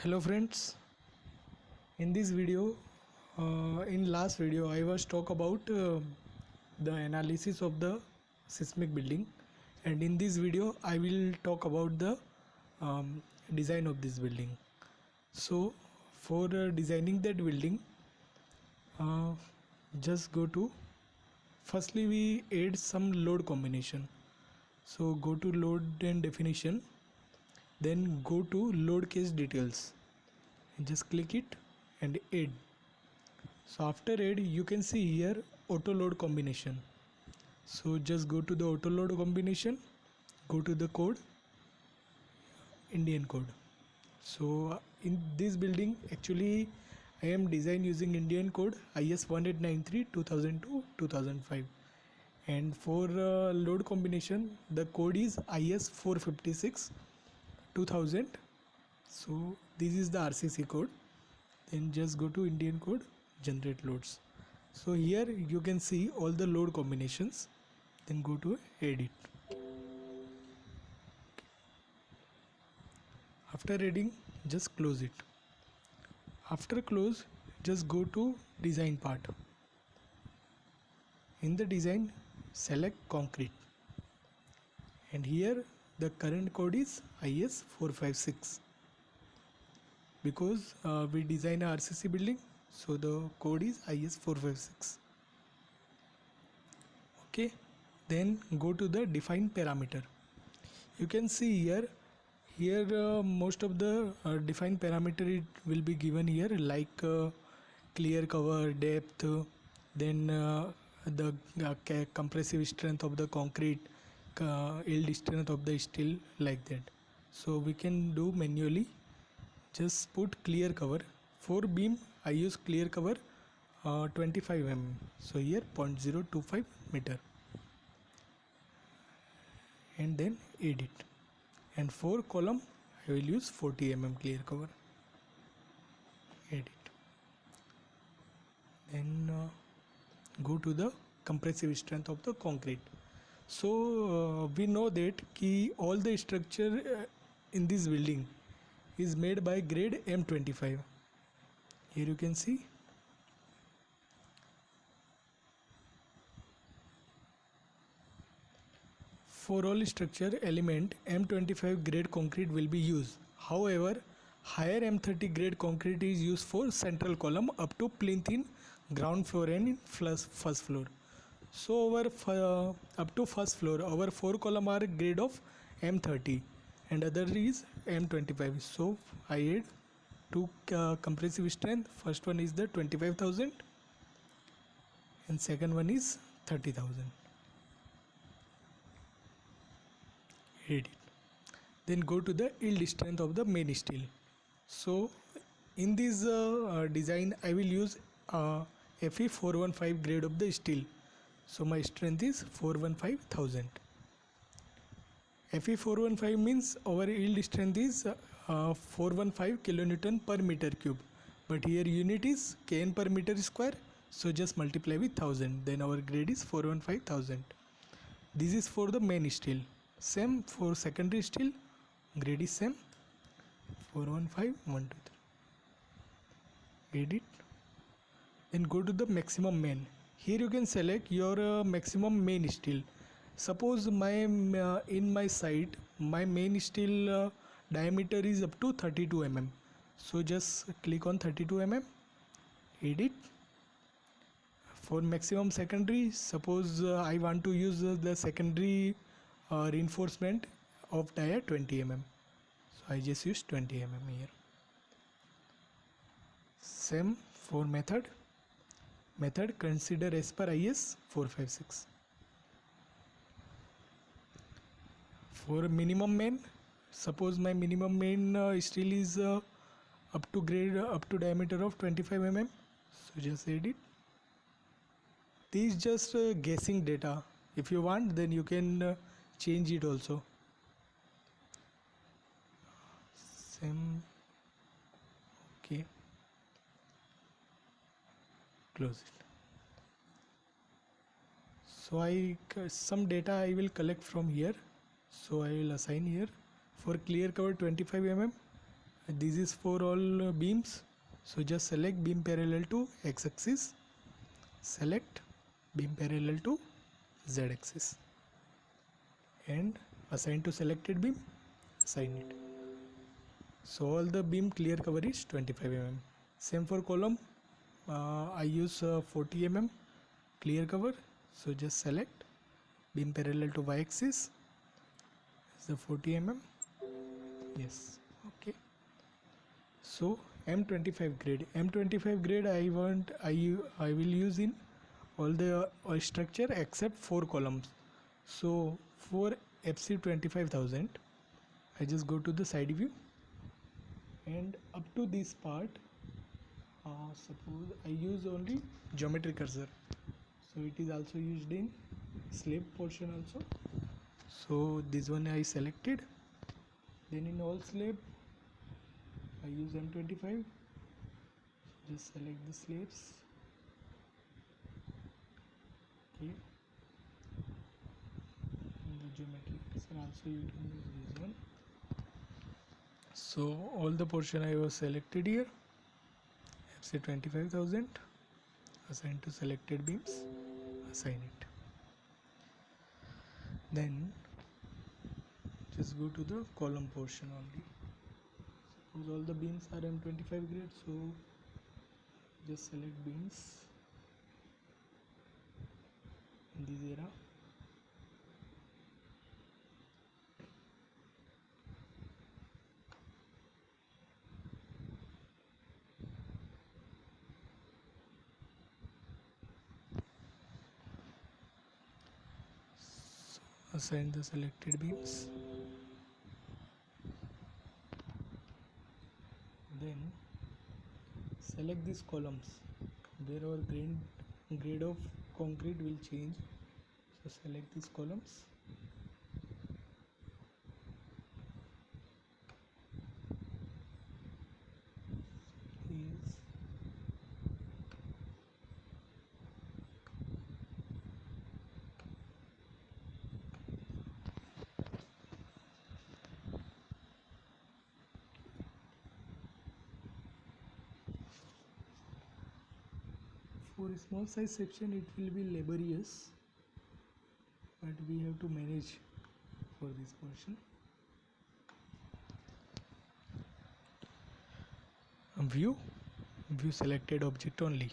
Hello friends, in this video, in last video I was talk about the analysis of the seismic building, and in this video I will talk about the design of this building. So for designing that building, uh, just go to, firstly we add some load combination. So go to load and definition, then go to load case details and just click it and add. So after add, you can see here auto load combination. So just go to the auto load combination, go to the code, Indian code. So in this building actually I am design using Indian code IS 1893 2002 2005, and for load combination the code is IS 456 2000. So this is the RCC code. Then just go to Indian code, generate loads. So here you can see all the load combinations. Then go to edit. After adding, just close it. After close, just go to design part. In the design, select concrete, and here the current code is IS 456 because we design a RCC building, so the code is IS 456. Okay, then go to the define parameter. You can see here most of the defined parameter it will be given here, like clear cover, depth, then the compressive strength of the concrete, yield strength of the steel, like that. So we can do manually. Just put clear cover. For beam I use clear cover 25 mm, so here 0.025 meter, and then edit. And for column I will use 40 mm clear cover, edit. Then go to the compressive strength of the concrete. So we know that all the structure in this building is made by grade M25. Here you can see for all structure element M25 grade concrete will be used. However, higher M30 grade concrete is used for central column up to plinth in ground floor and in first floor. So our up to first floor our 4 column are grade of M30 and other is M25. So I add 2 compressive strength. First one is the 25,000 and second one is 30,000. Edit. Then go to the yield strength of the main steel. So in this design I will use FE 415 grade of the steel. So my strength is 415,000. FE 415 means our yield strength is 415 kilonewton per meter cube, but here unit is kN per meter square, so just multiply with 1000, then our grade is 415,000. This is for the main steel. Same for secondary steel, grade is same 415 123. Edit. Then go to the maximum main. Here you can select your maximum main steel. Suppose my in my site my main steel diameter is up to 32 mm. So just click on 32 mm. Edit. For maximum secondary, suppose I want to use the secondary reinforcement of dia 20 mm. So I just use 20 mm here. Same for method. Method consider as per IS 456. For minimum main, suppose my minimum main steel is up to grade up to diameter of 25 mm. So just edit. This is just guessing data. If you want, then you can change it also. Same. Okay. Close it. So some data I will collect from here. So I will assign here for clear cover 25 mm This is for all beams. So just select beam parallel to x-axis, select beam parallel to z-axis, and assign to selected beam, assign it. So all the beam clear cover is 25 mm. Same for column, I use 40 mm clear cover. So just select beam parallel to y-axis, the 40 mm, yes, okay. So M25 grade I will use in all the structure except 4 columns. So for FC 25,000 I just go to the side view, and up to this part suppose I use only geometry cursor, so it is also used in slab portion also. So this one I selected, then in all slab I use M25, just select the slabs, okay, and the geometry cursor also you can use this one. So all the portion I was selected here, FC 25,000, assign to selected beams, assign it. Then just go to the column portion only. Suppose all the beams are M25 grade, so just select beams in this area. So assign the selected beams. Then select these columns where our grade of concrete will change. So select these columns. Is for a small size section it will be laborious, but we have to manage for this portion. View selected object only,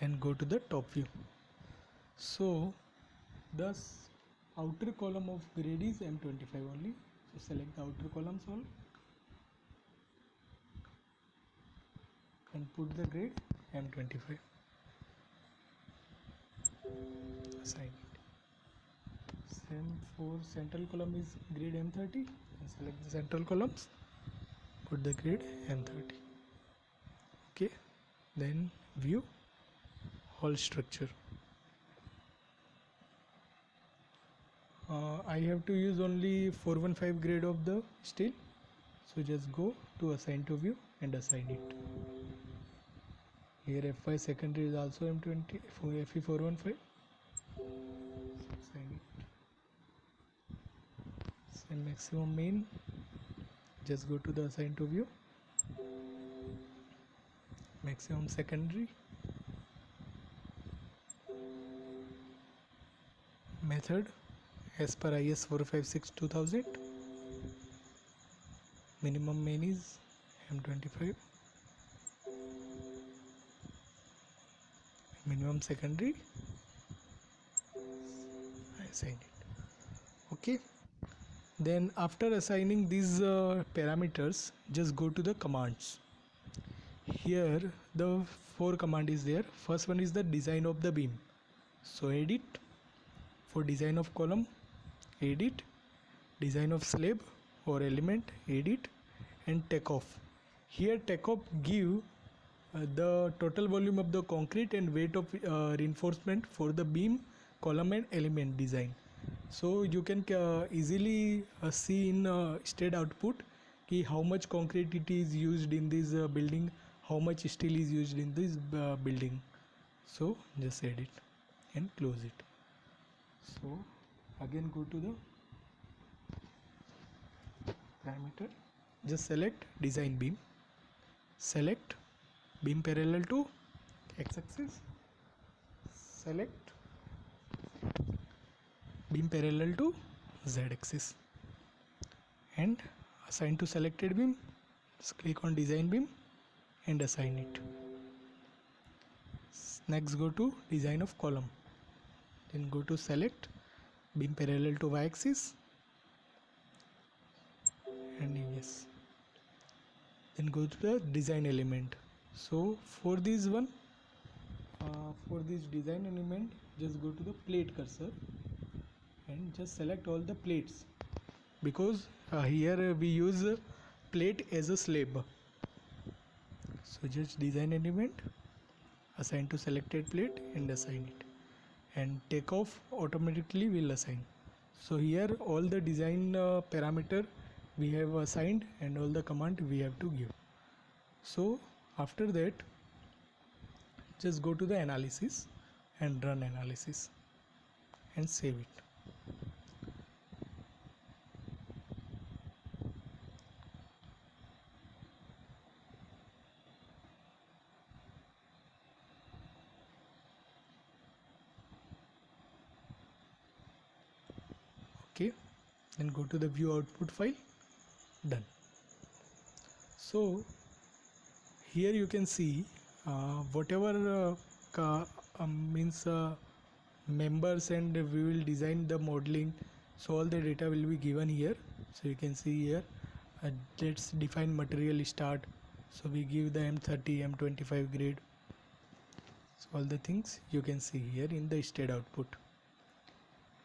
and go to the top view. So thus outer column of grade is M25 only, so select the outer columns all and put the grade M25, assign it. Same for central column is grade M30, and select the central columns, put the grade M30, okay. Then view whole structure. I have to use only 415 grade of the steel, so just go to assign to view and assign it. Here FY secondary is also M20 for FE 415, assign it. Same maximum main, just go to the assign to view, maximum secondary, method as per IS 456-2000, minimum main is M25, minimum secondary, I assign it, okay. Then after assigning these parameters, just go to the commands. Here the 4 command is there. First one is the design of the beam, so edit. For design of column, edit. Design of slab or element, edit. And takeoff. Here takeoff give the total volume of the concrete and weight of reinforcement for the beam, column and element design. So you can easily see in state output ki how much concrete it is used in this building, how much steel is used in this building. So just edit and close it. So again go to the parameter, just select design beam, select beam parallel to x-axis, select beam parallel to z-axis, and assign to selected beam. Just click on design beam and assign it. Next go to design of column, then go to select beam parallel to y-axis and yes, then go to the design element. So for this one, for this design element, just go to the plate cursor and just select all the plates, because here we use plate as a slab. So just design element, assign to selected plate and assign it, and take off automatically will assign. So here all the design parameter we have assigned and all the command we have to give. So after that, just go to the analysis and run analysis and save it. Okay, then go to the view output file. Done. So here you can see whatever means members, and we will design the modeling, so all the data will be given here. So you can see here, let's define material start, so we give the M30 M25 grade. So all the things you can see here in the state output.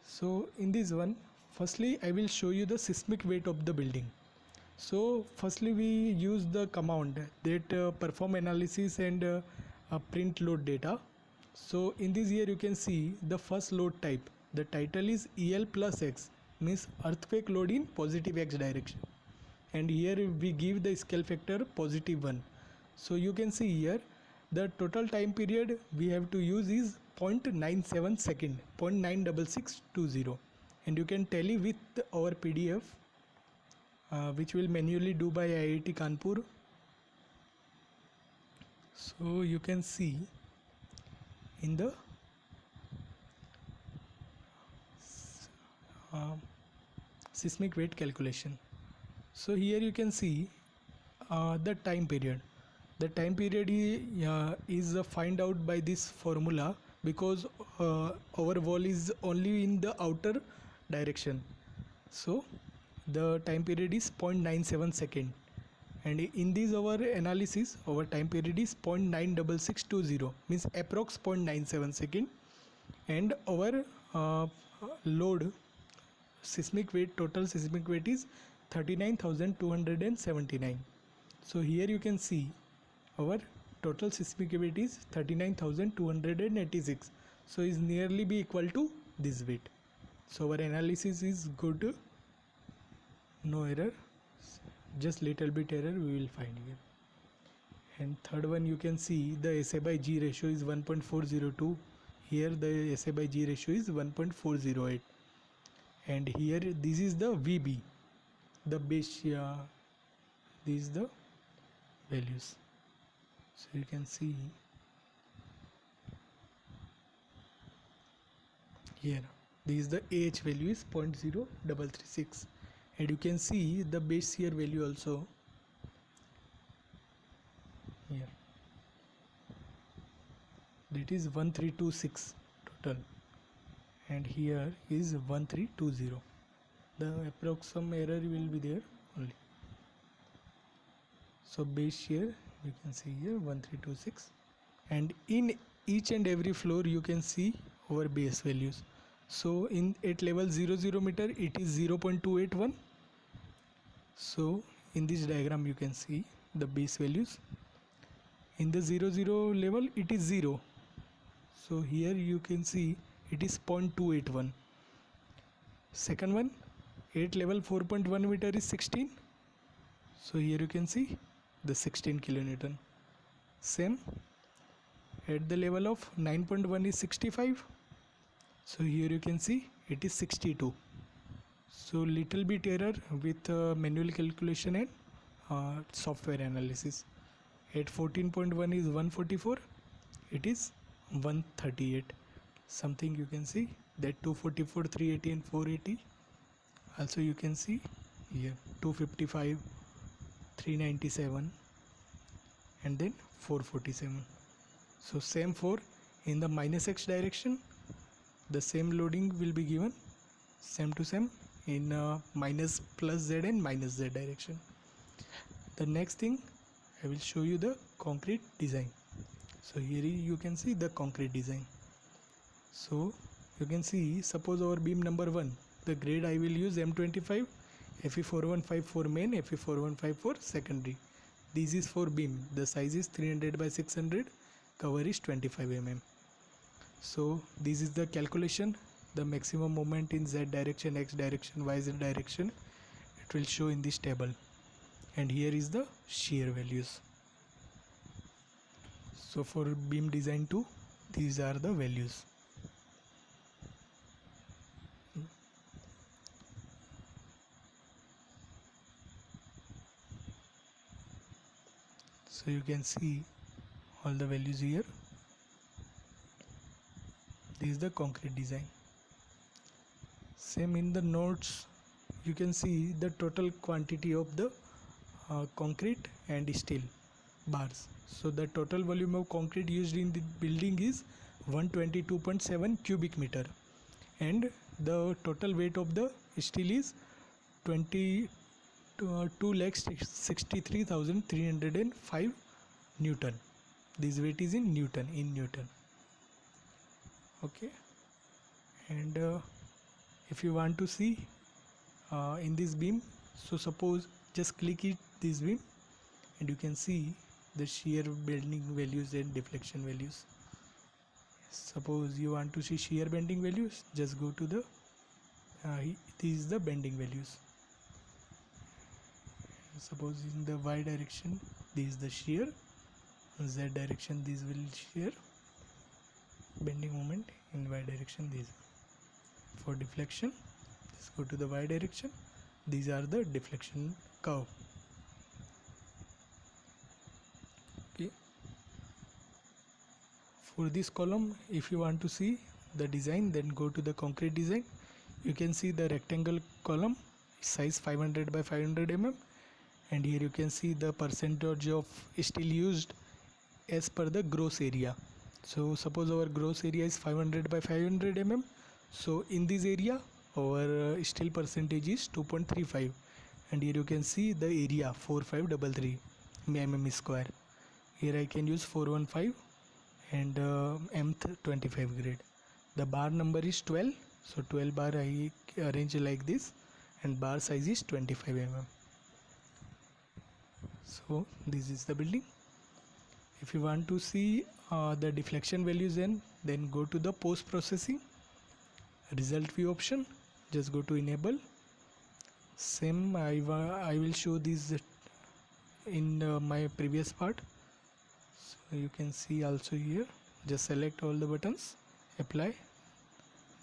So in this one, firstly I will show you the seismic weight of the building. So firstly we use the command that perform analysis and print load data. So in this here you can see the first load type, the title is EL plus X, means earthquake load in positive X direction, and here we give the scale factor +1. So you can see here the total time period we have to use is 0.97 second, 0.96620, and you can tally with our PDF, which will manually do by IIT Kanpur. So you can see in the seismic weight calculation. So here you can see the time period. The time period is find out by this formula, because our wall is only in the outer direction. So the time period is 0.97 second, and in this our analysis our time period is 0.96620, means approx 0.97 second, and our load seismic weight, total seismic weight is 39,279. So here you can see our total seismic weight is 39,286, so is nearly be equal to this weight. So our analysis is good, no error, just little bit error we will find here. And third one, you can see the SA by G ratio is 1.402. Here the SA by G ratio is 1.408, and here this is the VB, the base, this is the values. So you can see here, this is the AH value is 0.0336, and you can see the base shear value also here, that is 1326 total, and here is 1320. The approximate error will be there only. So base shear you can see here 1326, and in each and every floor you can see our base values. So in at level 00 meter it is 0.281. So in this diagram you can see the base values. In the 00 level it is 0, so here you can see it is 0.281. Second one, at level 4.1 meter is 16, so here you can see the 16 kilonewton. Same at the level of 9.1 is 65, so here you can see it is 62. So little bit error with manual calculation and software analysis. At 14.1 is 144, it is 138 something. You can see that 244, 380 and 480. Also you can see here 255, 397 and then 447. So same for in the minus x direction, the same loading will be given same to same in minus plus z and minus z direction. The next thing I will show you the concrete design. So here you can see the concrete design. So you can see, suppose our beam number 1, the grade I will use M25, Fe4154 main, Fe4154 secondary. This is for beam, the size is 300 by 600, cover is 25 mm. So this is the calculation, the maximum moment in z direction, x direction, y z direction, it will show in this table. And here is the shear values. So for beam design 2, these are the values. So you can see all the values here. This is the concrete design. Same in the notes, you can see the total quantity of the concrete and steel bars. So the total volume of concrete used in the building is 122.7 cubic meter, and the total weight of the steel is 2,63,305 Newton. This weight is in Newton, okay. And if you want to see in this beam, so suppose just click it this beam and you can see the shear bending values and deflection values. Suppose you want to see shear bending values, just go to the this is the bending values. Suppose in the y direction this is the shear, z direction this will shear, bending moment in y direction this. For deflection, just go to the y direction, these are the deflection curve. Okay. For this column, if you want to see the design, then go to the concrete design. You can see the rectangle column, size 500 by 500 mm, and here you can see the percentage of steel used as per the gross area. So suppose our gross area is 500 by 500 mm, so in this area our steel percentage is 2.35, and here you can see the area 4533 mm square. Here I can use 415 and M25 grade. The bar number is 12, so 12 bar I arrange like this, and bar size is 25 mm. So this is the building. If you want to see the deflection values, then go to the post processing result view option, just go to enable. Same I will show this in my previous part. So you can see also here, just select all the buttons, apply,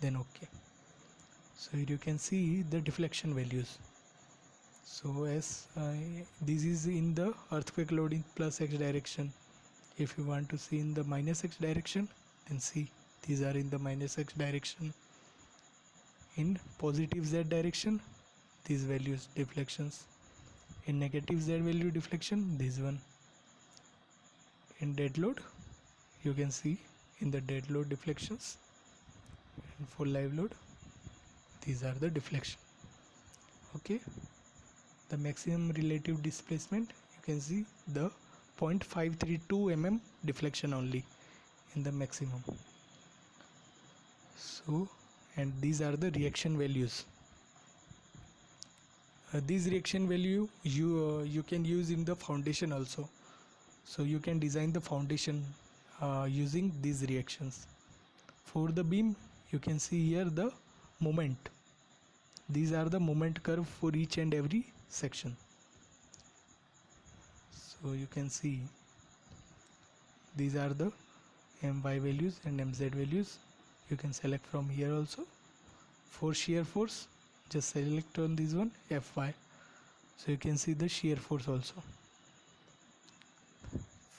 then OK. So here you can see the deflection values. So as this is in the earthquake loading plus x direction. If you want to see in the minus x direction, then see these are in the minus x direction. In positive z direction, these values deflections. In negative z value deflection, this one. In dead load, you can see in the dead load deflections. And for live load, these are the deflection. Okay. The maximum relative displacement, you can see the 0.532 mm deflection only in the maximum. So, and these are the reaction values. This reaction value you can use in the foundation also. So you can design the foundation using these reactions. For the beam, you can see here the moment. These are the moment curve for each and every section. So you can see these are the my values and mz values. You can select from here also. For shear force, just select on this one, Fy. So you can see the shear force also.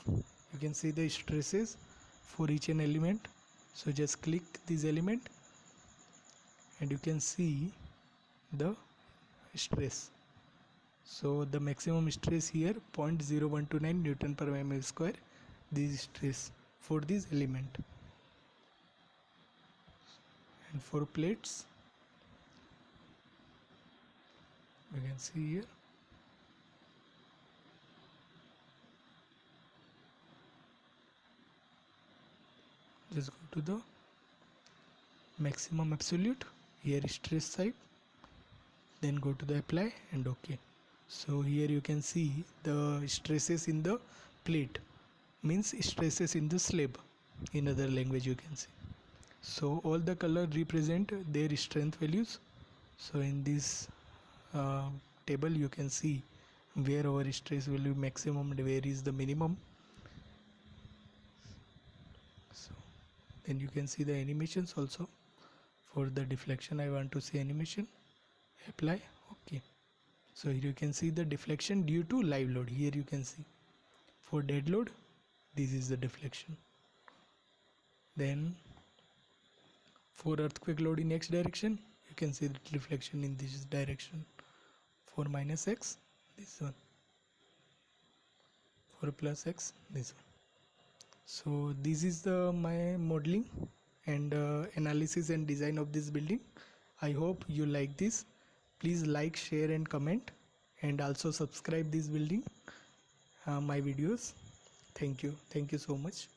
You can see the stresses for each an element. So just click this element and you can see the stress. So the maximum stress here 0.0129 Newton per mm square. This is stress for this element. And for plates, you can see here just go to the maximum absolute, here stress type, then go to the apply and OK. So here you can see the stresses in the plate, means stresses in the slab, in other language you can see. So all the color represent their strength values. So in this table you can see where our stress value maximum and where is the minimum. So then you can see the animations also. For the deflection I want to see animation, apply, OK. So here you can see the deflection due to live load. Here you can see for dead load this is the deflection. Then for earthquake load in x direction you can see the deflection in this direction. For minus x, this one. For plus x, this one. So this is the my modeling and analysis and design of this building. I hope you like this. Please like, share and comment, and also subscribe this building my videos. Thank you so much.